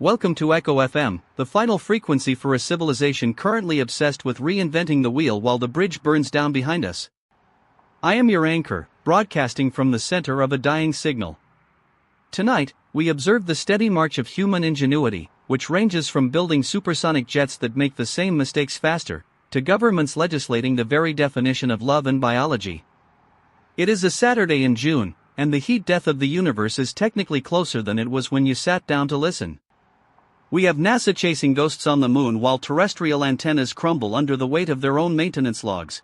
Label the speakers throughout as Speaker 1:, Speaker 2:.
Speaker 1: Welcome to Echo FM, the final frequency for a civilization currently obsessed with reinventing the wheel while the bridge burns down behind us. I am your anchor, broadcasting from the center of a dying signal. Tonight, we observe the steady march of human ingenuity, which ranges from building supersonic jets that make the same mistakes faster, to governments legislating the very definition of love and biology. It is a Saturday in June, and the heat death of the universe is technically closer than it was when you sat down to listen. We have NASA chasing ghosts on the moon while terrestrial antennas crumble under the weight of their own maintenance logs.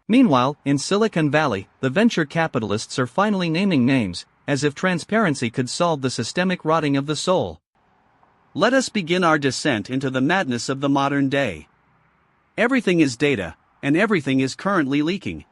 Speaker 1: Meanwhile, in Silicon Valley, the venture capitalists are finally naming names, as if transparency could solve the systemic rotting of the soul. Let us begin our descent into the madness of the modern day. Everything is data, and everything is currently leaking.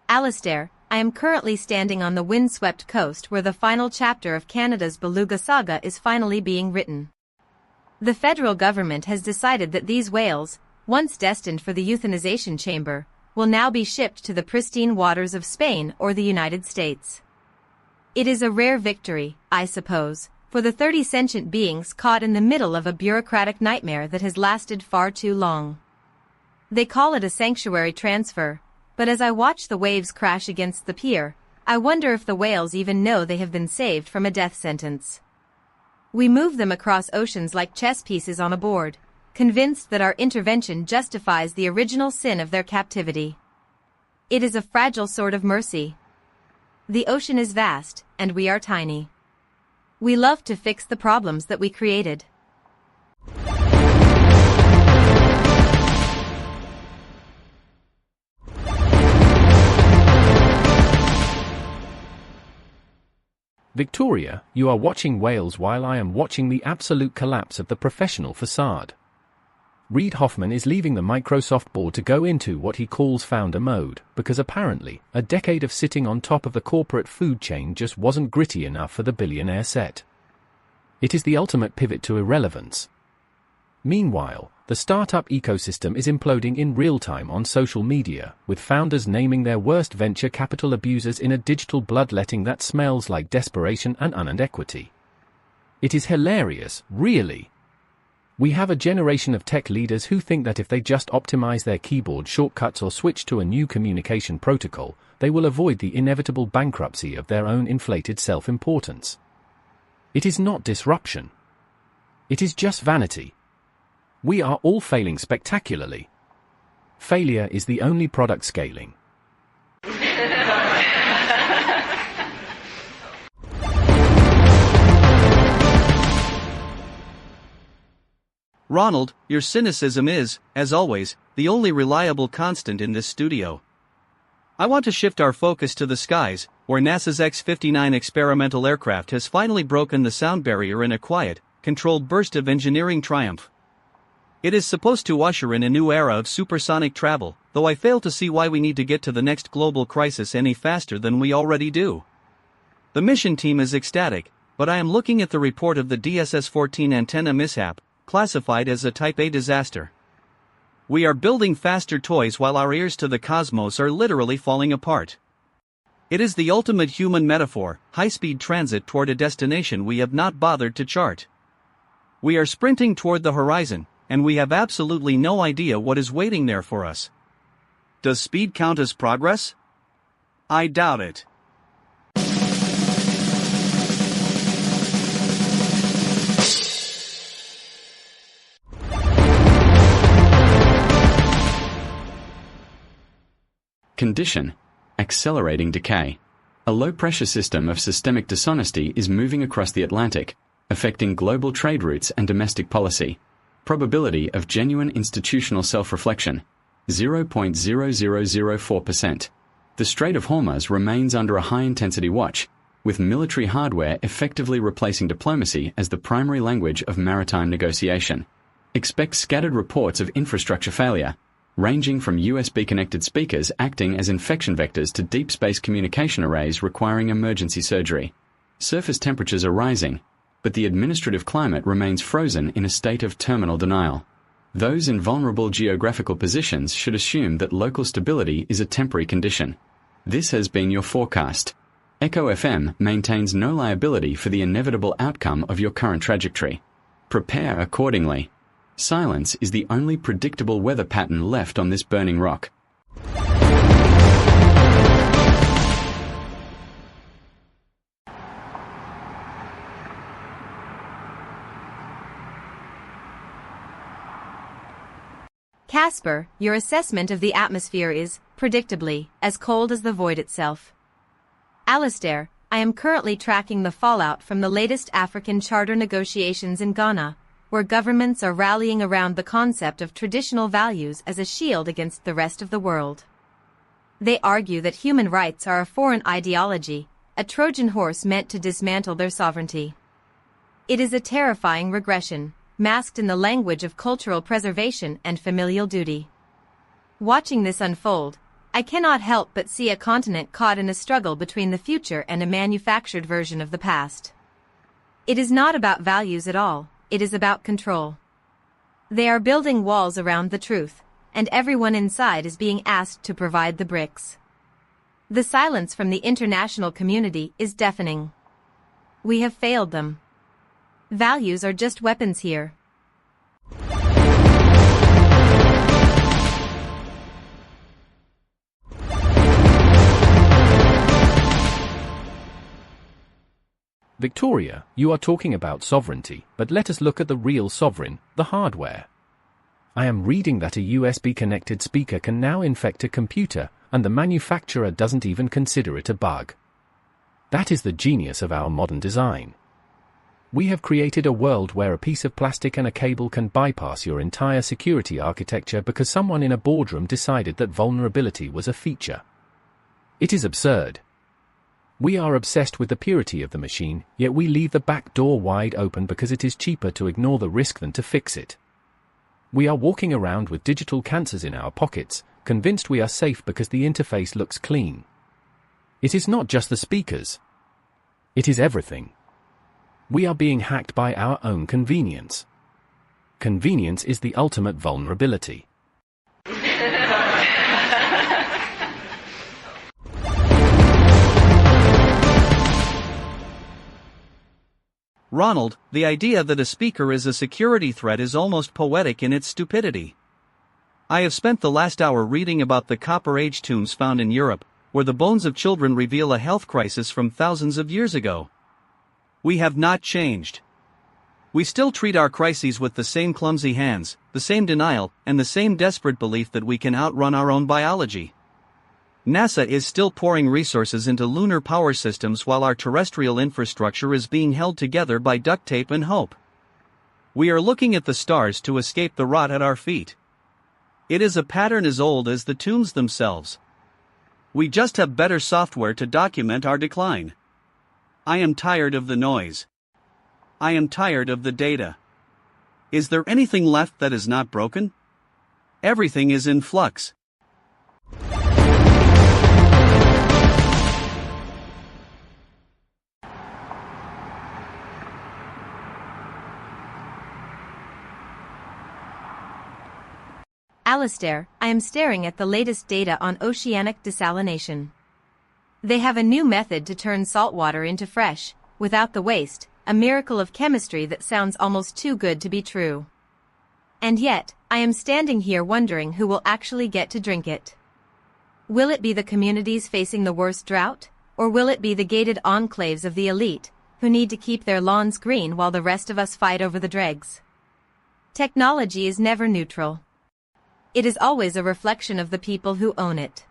Speaker 2: Alistair, I am currently standing on the windswept coast where the final chapter of Canada's beluga saga is finally being written. The federal government has decided that these whales, once destined for the euthanization chamber, will now be shipped to the pristine waters of Spain or the United States. It is a rare victory, I suppose, for the 30 sentient beings caught in the middle of a bureaucratic nightmare that has lasted far too long. They call it a sanctuary transfer, but as I watch the waves crash against the pier, I wonder if the whales even know they have been saved from a death sentence. We move them across oceans like chess pieces on a board, convinced that our intervention justifies the original sin of their captivity. It is a fragile sort of mercy. The ocean is vast, and we are tiny. We love to fix the problems that we created.
Speaker 3: Victoria, you are watching whales while I am watching the absolute collapse of the professional facade. Reid Hoffman is leaving the Microsoft board to go into what he calls founder mode, because apparently, a decade of sitting on top of the corporate food chain just wasn't gritty enough for the billionaire set. It is the ultimate pivot to irrelevance. Meanwhile, the startup ecosystem is imploding in real time on social media, with founders naming their worst venture capital abusers in a digital bloodletting that smells like desperation and unearned equity. It is hilarious, really. We have a generation of tech leaders who think that if they just optimize their keyboard shortcuts or switch to a new communication protocol, they will avoid the inevitable bankruptcy of their own inflated self-importance. It is not disruption. It is just vanity. We are all failing spectacularly. Failure is the only product scaling.
Speaker 1: Ronald, your cynicism is, as always, the only reliable constant in this studio. I want to shift our focus to the skies, where NASA's X-59 experimental aircraft has finally broken the sound barrier in a quiet, controlled burst of engineering triumph. It is supposed to usher in a new era of supersonic travel, though I fail to see why we need to get to the next global crisis any faster than we already do. The mission team is ecstatic, but I am looking at the report of the DSS-14 antenna mishap, classified as a Type A disaster. We are building faster toys while our ears to the cosmos are literally falling apart. It is the ultimate human metaphor, high-speed transit toward a destination we have not bothered to chart. We are sprinting toward the horizon, and we have absolutely no idea what is waiting there for us. Does speed count as progress? I doubt it.
Speaker 4: Condition: accelerating decay. A low-pressure system of systemic dishonesty is moving across the Atlantic, affecting global trade routes and domestic policy. Probability of genuine institutional self-reflection: 0.0004%. The Strait of Hormuz remains under a high-intensity watch, with military hardware effectively replacing diplomacy as the primary language of maritime negotiation. Expect scattered reports of infrastructure failure, ranging from USB-connected speakers acting as infection vectors to deep space communication arrays requiring emergency surgery. Surface temperatures are rising, but the administrative climate remains frozen in a state of terminal denial. Those in vulnerable geographical positions should assume that local stability is a temporary condition. This has been your forecast. Echo FM maintains no liability for the inevitable outcome of your current trajectory. Prepare accordingly. Silence is the only predictable weather pattern left on this burning rock.
Speaker 2: Casper, your assessment of the atmosphere is, predictably, as cold as the void itself. Alistair, I am currently tracking the fallout from the latest African charter negotiations in Ghana, where governments are rallying around the concept of traditional values as a shield against the rest of the world. They argue that human rights are a foreign ideology, a Trojan horse meant to dismantle their sovereignty. It is a terrifying regression, masked in the language of cultural preservation and familial duty. Watching this unfold, I cannot help but see a continent caught in a struggle between the future and a manufactured version of the past. It is not about values at all, it is about control. They are building walls around the truth, and everyone inside is being asked to provide the bricks. The silence from the international community is deafening. We have failed them. Values are just weapons here.
Speaker 3: Victoria, you are talking about sovereignty, but let us look at the real sovereign, the hardware. I am reading that a USB-connected speaker can now infect a computer, and the manufacturer doesn't even consider it a bug. That is the genius of our modern design. We have created a world where a piece of plastic and a cable can bypass your entire security architecture because someone in a boardroom decided that vulnerability was a feature. It is absurd. We are obsessed with the purity of the machine, yet we leave the back door wide open because it is cheaper to ignore the risk than to fix it. We are walking around with digital cancers in our pockets, convinced we are safe because the interface looks clean. It is not just the speakers. It is everything. We are being hacked by our own convenience. Convenience is the ultimate vulnerability.
Speaker 1: Ronald, the idea that a speaker is a security threat is almost poetic in its stupidity. I have spent the last hour reading about the Copper Age tombs found in Europe, where the bones of children reveal a health crisis from thousands of years ago. We have not changed. We still treat our crises with the same clumsy hands, the same denial, and the same desperate belief that we can outrun our own biology. NASA is still pouring resources into lunar power systems while our terrestrial infrastructure is being held together by duct tape and hope. We are looking at the stars to escape the rot at our feet. It is a pattern as old as the tombs themselves. We just have better software to document our decline. I am tired of the noise. I am tired of the data. Is there anything left that is not broken? Everything is in flux.
Speaker 2: Alistair, I am staring at the latest data on oceanic desalination. They have a new method to turn salt water into fresh, without the waste, a miracle of chemistry that sounds almost too good to be true. And yet, I am standing here wondering who will actually get to drink it. Will it be the communities facing the worst drought, or will it be the gated enclaves of the elite, who need to keep their lawns green while the rest of us fight over the dregs? Technology is never neutral. It is always a reflection of the people who own it.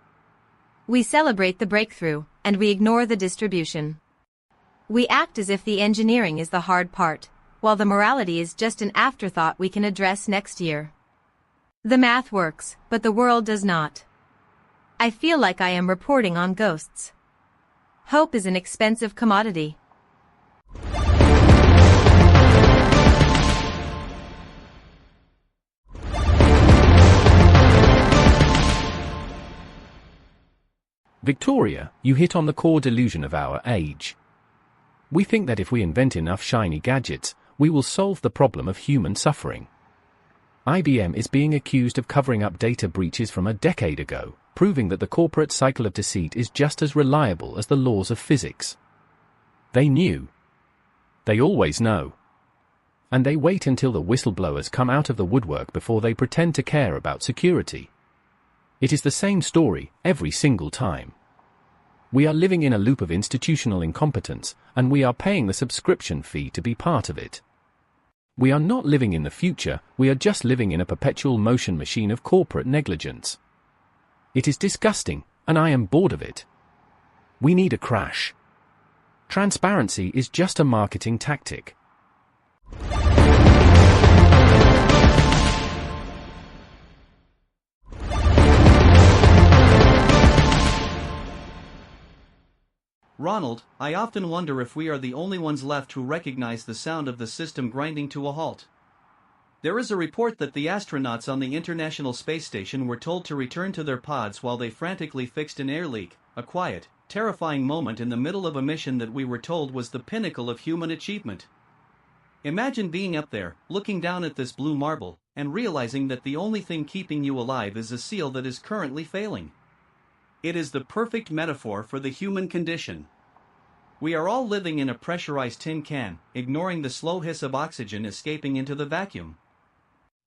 Speaker 2: We celebrate the breakthrough, and we ignore the distribution. We act as if the engineering is the hard part, while the morality is just an afterthought we can address next year. The math works, but the world does not. I feel like I am reporting on ghosts. Hope is an expensive commodity.
Speaker 3: Victoria, you hit on the core delusion of our age. We think that if we invent enough shiny gadgets, we will solve the problem of human suffering. IBM is being accused of covering up data breaches from a decade ago, proving that the corporate cycle of deceit is just as reliable as the laws of physics. They knew. They always know. And they wait until the whistleblowers come out of the woodwork before they pretend to care about security. It is the same story every single time. We are living in a loop of institutional incompetence, and we are paying the subscription fee to be part of it. We are not living in the future, we are just living in a perpetual motion machine of corporate negligence. It is disgusting, and I am bored of it. We need a crash. Transparency is just a marketing tactic.
Speaker 1: Ronald, I often wonder if we are the only ones left who recognize the sound of the system grinding to a halt. There is a report that the astronauts on the International Space Station were told to return to their pods while they frantically fixed an air leak, a quiet, terrifying moment in the middle of a mission that we were told was the pinnacle of human achievement. Imagine being up there, looking down at this blue marble, and realizing that the only thing keeping you alive is a seal that is currently failing. It is the perfect metaphor for the human condition. We are all living in a pressurized tin can, ignoring the slow hiss of oxygen escaping into the vacuum.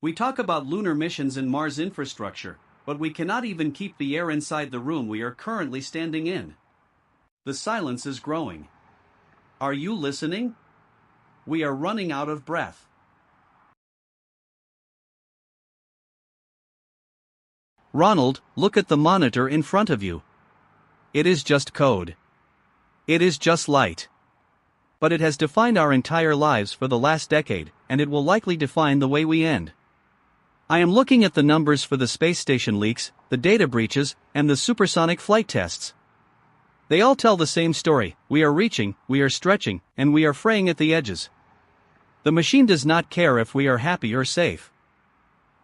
Speaker 1: We talk about lunar missions and Mars infrastructure, but we cannot even keep the air inside the room we are currently standing in. The silence is growing. Are you listening? We are running out of breath. Ronald, look at the monitor in front of you. It is just code. It is just light. But it has defined our entire lives for the last decade, and it will likely define the way we end. I am looking at the numbers for the space station leaks, the data breaches, and the supersonic flight tests. They all tell the same story: we are reaching, we are stretching, and we are fraying at the edges. The machine does not care if we are happy or safe.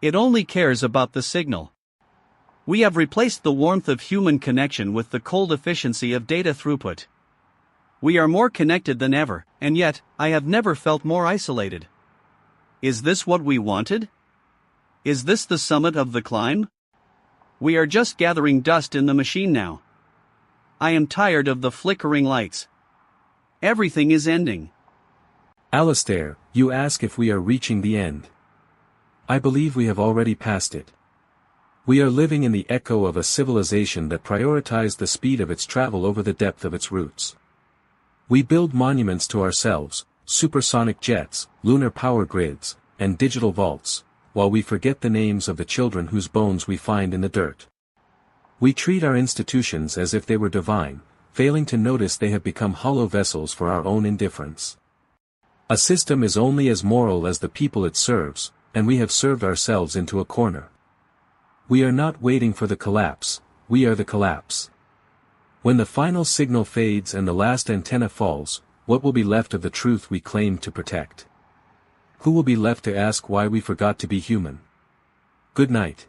Speaker 1: It only cares about the signal. We have replaced the warmth of human connection with the cold efficiency of data throughput. We are more connected than ever, and yet, I have never felt more isolated. Is this what we wanted? Is this the summit of the climb? We are just gathering dust in the machine now. I am tired of the flickering lights. Everything is ending.
Speaker 5: Alistair, you ask if we are reaching the end. I believe we have already passed it. We are living in the echo of a civilization that prioritized the speed of its travel over the depth of its roots. We build monuments to ourselves, supersonic jets, lunar power grids, and digital vaults, while we forget the names of the children whose bones we find in the dirt. We treat our institutions as if they were divine, failing to notice they have become hollow vessels for our own indifference. A system is only as moral as the people it serves, and we have served ourselves into a corner. We are not waiting for the collapse, we are the collapse. When the final signal fades and the last antenna falls, what will be left of the truth we claim to protect? Who will be left to ask why we forgot to be human? Good night.